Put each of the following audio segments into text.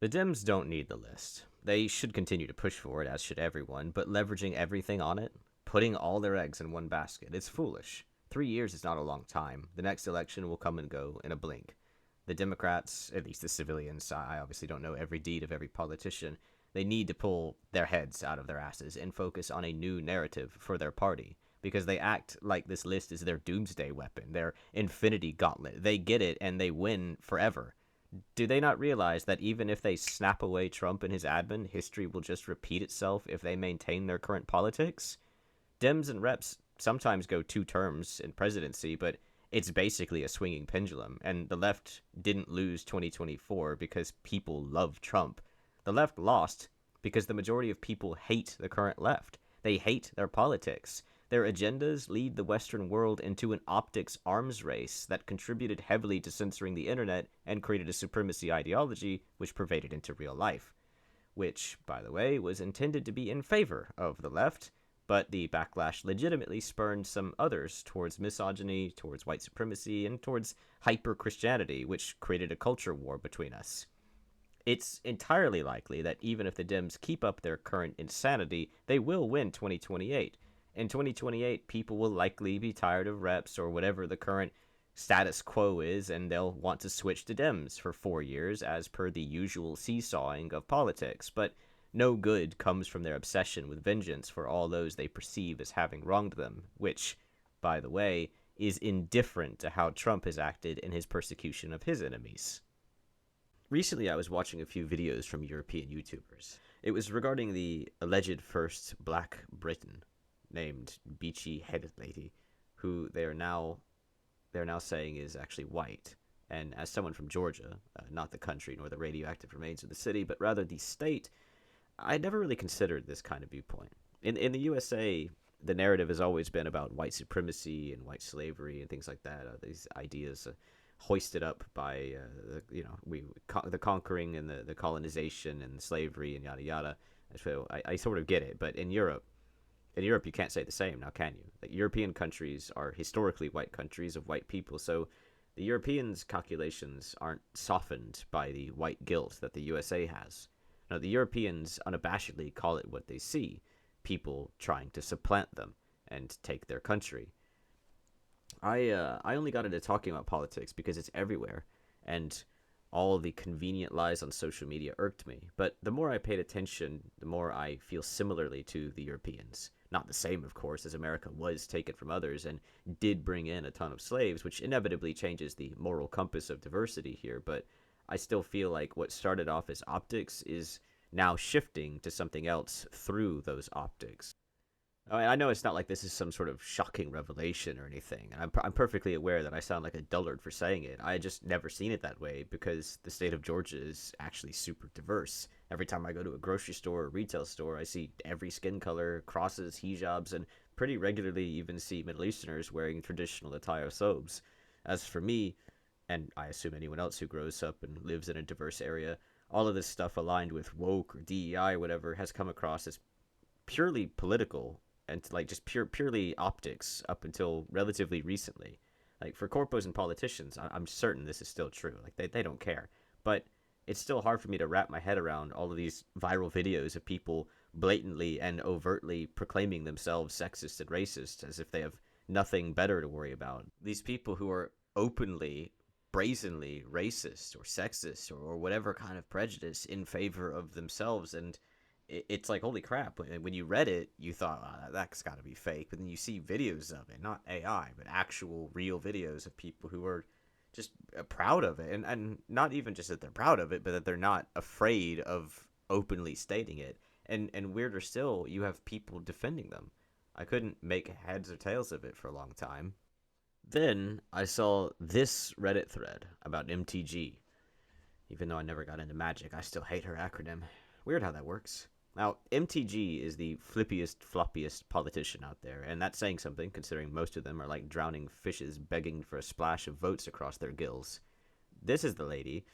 The Dems don't need the list. They should continue to push for it, as should everyone, but leveraging everything on it, putting all their eggs in one basket, it's foolish. 3 years is not a long time. The next election will come and go in a blink. The Democrats, at least the civilians, I obviously don't know every deed of every politician, they need to pull their heads out of their asses and focus on a new narrative for their party. Because they act like this list is their doomsday weapon, their infinity gauntlet. They get it and they win forever. Do they not realize that even if they snap away Trump and his admin, history will just repeat itself if they maintain their current politics? Dems and reps sometimes go 2 terms in presidency, but it's basically a swinging pendulum, and the left didn't lose 2024 because people love Trump. The left lost because the majority of people hate the current left. They hate their politics. Their agendas lead the Western world into an optics arms race that contributed heavily to censoring the internet and created a supremacy ideology which pervaded into real life. Which, by the way, was intended to be in favor of the left, but the backlash legitimately spurned some others towards misogyny, towards white supremacy, and towards hyper-Christianity, which created a culture war between us. It's entirely likely that even if the Dems keep up their current insanity, they will win 2028. In 2028, people will likely be tired of reps or whatever the current status quo is, and they'll want to switch to Dems for 4 years as per the usual seesawing of politics. But no good comes from their obsession with vengeance for all those they perceive as having wronged them, which, by the way, is indifferent to how Trump has acted in his persecution of his enemies. Recently, I was watching a few videos from European YouTubers. It was regarding the alleged first Black Briton, named Beachy Headed Lady, who they're now saying is actually white. And as someone from Georgia, not the country nor the radioactive remains of the city, but rather the state, I never really considered this kind of viewpoint. In the USA, the narrative has always been about white supremacy and white slavery and things like that. These ideas hoisted up by the conquering and the colonization and slavery and yada yada. So I sort of get it, but in Europe, you can't say the same now, can you? Like, European countries are historically white countries of white people, so the Europeans' calculations aren't softened by the white guilt that the USA has. Now, the Europeans unabashedly call it what they see, people trying to supplant them and take their country. I only got into talking about politics because it's everywhere, and all the convenient lies on social media irked me. But the more I paid attention, the more I feel similarly to the Europeans. Not the same, of course, as America was taken from others and did bring in a ton of slaves, which inevitably changes the moral compass of diversity here, but I still feel like what started off as optics is now shifting to something else through those optics. I know it's not like this is some sort of shocking revelation or anything. I'm perfectly aware that I sound like a dullard for saying it. I just never seen it that way because the state of Georgia is actually super diverse. Every time I go to a grocery store or retail store, I see every skin color, crosses, hijabs, and pretty regularly even see Middle Easterners wearing traditional attire sobs. As for me, and I assume anyone else who grows up and lives in a diverse area, all of this stuff aligned with woke or DEI or whatever has come across as purely political and like just purely optics up until relatively recently. Like, for corpos and politicians, I'm certain this is still true. Like, they don't care. But it's still hard for me to wrap my head around all of these viral videos of people blatantly and overtly proclaiming themselves sexist and racist as if they have nothing better to worry about. These people who are openly, brazenly racist or sexist or whatever kind of prejudice in favor of themselves, and it's like, holy crap. When you read it, you thought, oh, that's got to be fake. But then you see videos of it, not AI, but actual real videos of people who are just proud of it. And not even just that they're proud of it, but that they're not afraid of openly stating it. And weirder still, you have people defending them. I couldn't make heads or tails of it for a long time. Then I saw this Reddit thread about MTG. Even though I never got into Magic, I still hate her acronym. Weird how that works. Now, MTG is the flippiest, floppiest politician out there, and that's saying something, considering most of them are like drowning fishes begging for a splash of votes across their gills. This is the lady,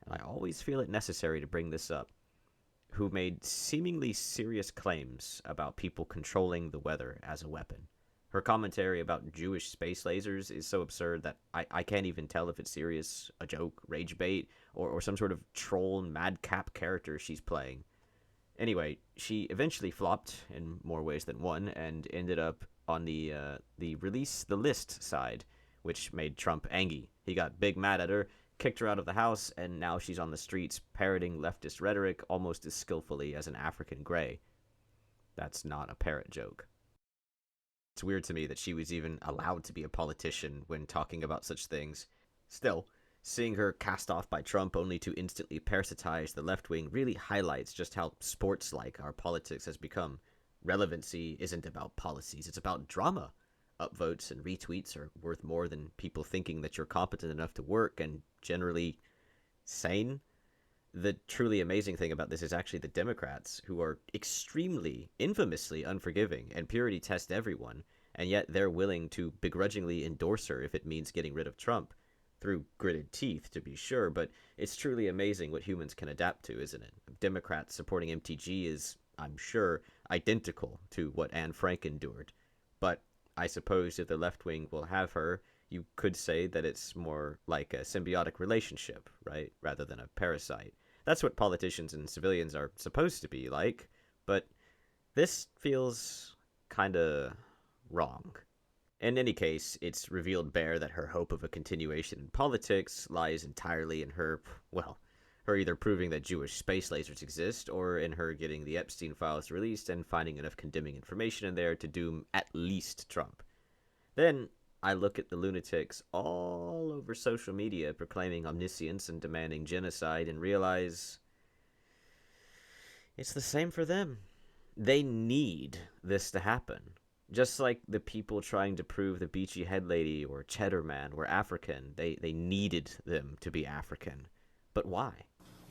and I always feel it necessary to bring this up, who made seemingly serious claims about people controlling the weather as a weapon. Her commentary about Jewish space lasers is so absurd that I can't even tell if it's serious, a joke, rage bait, or some sort of troll madcap character she's playing. Anyway, she eventually flopped in more ways than one and ended up on the list side, which made Trump angry. He got big mad at her, kicked her out of the house, and now she's on the streets parroting leftist rhetoric almost as skillfully as an African gray. That's not a parrot joke. It's weird to me that she was even allowed to be a politician when talking about such things. Still, seeing her cast off by Trump only to instantly parasitize the left wing really highlights just how sports-like our politics has become. Relevancy isn't about policies, it's about drama. Upvotes and retweets are worth more than people thinking that you're competent enough to work and generally sane. The truly amazing thing about this is actually the Democrats, who are extremely, infamously unforgiving and purity test everyone, and yet they're willing to begrudgingly endorse her if it means getting rid of Trump. Through gritted teeth, to be sure, but it's truly amazing what humans can adapt to, isn't it? Democrats supporting MTG is, I'm sure, identical to what Anne Frank endured. But I suppose if the left wing will have her, you could say that it's more like a symbiotic relationship, right? Rather than a parasite. That's what politicians and civilians are supposed to be like, but this feels kinda wrong. In any case, it's revealed bare that her hope of a continuation in politics lies entirely in her, well, her either proving that Jewish space lasers exist, or in her getting the Epstein files released and finding enough condemning information in there to doom at least Trump. Then I look at the lunatics all over social media proclaiming omniscience and demanding genocide and realize it's the same for them. They need this to happen. Just like the people trying to prove the Beachy Head Lady or Cheddar Man were African, they needed them to be African. But why?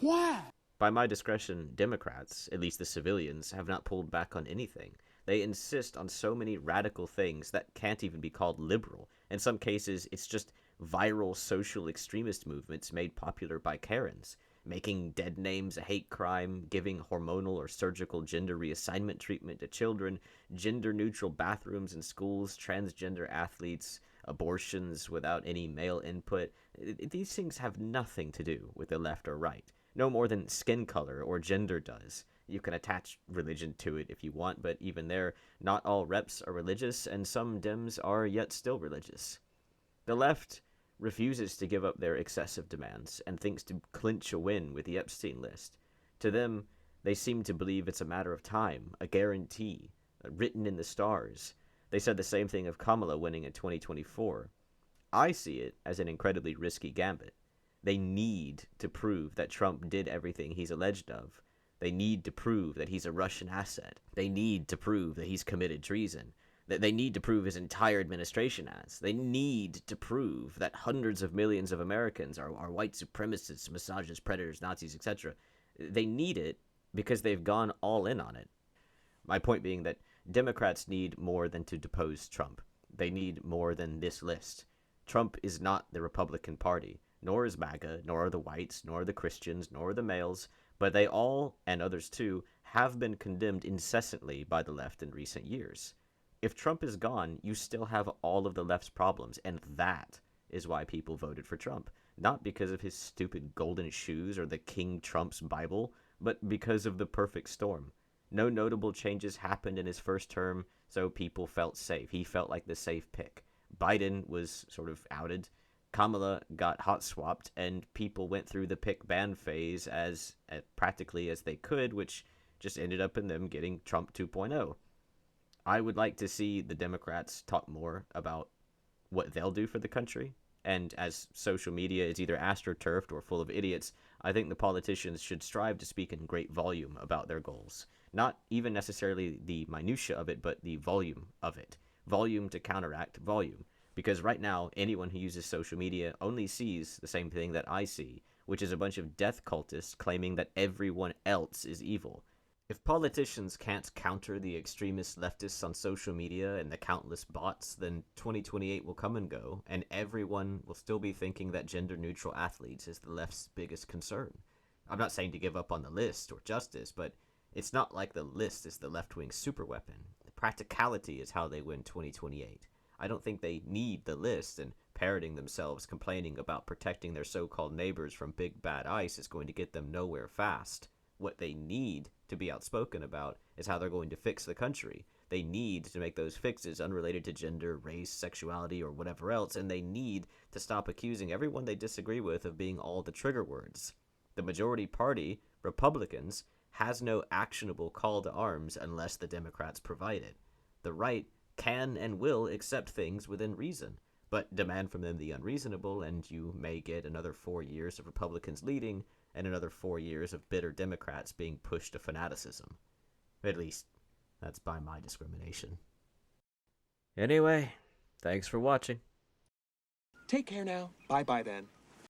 Why? By my discretion, Democrats, at least the civilians, have not pulled back on anything. They insist on so many radical things that can't even be called liberal. In some cases, it's just viral social extremist movements made popular by Karens, making dead names a hate crime, giving hormonal or surgical gender reassignment treatment to children, gender-neutral bathrooms in schools, transgender athletes, abortions without any male input. These things have nothing to do with the left or right. No more than skin color or gender does. You can attach religion to it if you want, but even there, not all reps are religious, and some Dems are yet still religious. The left refuses to give up their excessive demands and thinks to clinch a win with the Epstein list. To them, they seem to believe it's a matter of time, a guarantee, written in the stars. They said the same thing of Kamala winning in 2024. I see it as an incredibly risky gambit. They need to prove that Trump did everything he's alleged of. They need to prove that he's a Russian asset. They need to prove that he's committed treason. That they need to prove his entire administration has. They need to prove that hundreds of millions of Americans are white supremacists, misogynists, predators, Nazis, etc. They need it because they've gone all in on it. My point being that Democrats need more than to depose Trump. They need more than this list. Trump is not the Republican Party, nor is MAGA, nor are the whites, nor the Christians, nor the males, but they all, and others too, have been condemned incessantly by the left in recent years. If Trump is gone, you still have all of the left's problems, and that is why people voted for Trump. Not because of his stupid golden shoes or the King Trump's Bible, but because of the perfect storm. No notable changes happened in his first term, so people felt safe. He felt like the safe pick. Biden was sort of outed. Kamala got hot swapped, and people went through the pick ban phase as practically as they could, which just ended up in them getting Trump 2.0. I would like to see the Democrats talk more about what they'll do for the country. And as social media is either astroturfed or full of idiots, I think the politicians should strive to speak in great volume about their goals. Not even necessarily the minutia of it, but the volume of it. Volume to counteract volume. Because right now, anyone who uses social media only sees the same thing that I see, which is a bunch of death cultists claiming that everyone else is evil. If politicians can't counter the extremist leftists on social media and the countless bots, then 2028 will come and go, and everyone will still be thinking that gender-neutral athletes is the left's biggest concern. I'm not saying to give up on the list or justice, but it's not like the list is the left-wing superweapon. Practicality is how they win 2028. I don't think they need the list, and parroting themselves complaining about protecting their so-called neighbors from big bad ice is going to get them nowhere fast. What they need to be outspoken about is how they're going to fix the country. They need to make those fixes unrelated to gender, race, sexuality, or whatever else, and they need to stop accusing everyone they disagree with of being all the trigger words. The majority party, Republicans, has no actionable call to arms unless the Democrats provide it. The right can and will accept things within reason, but demand from them the unreasonable, and you may get another 4 years of Republicans leading and another 4 years of bitter Democrats being pushed to fanaticism. At least, that's by my discrimination. Anyway, thanks for watching. Take care now. Bye-bye then.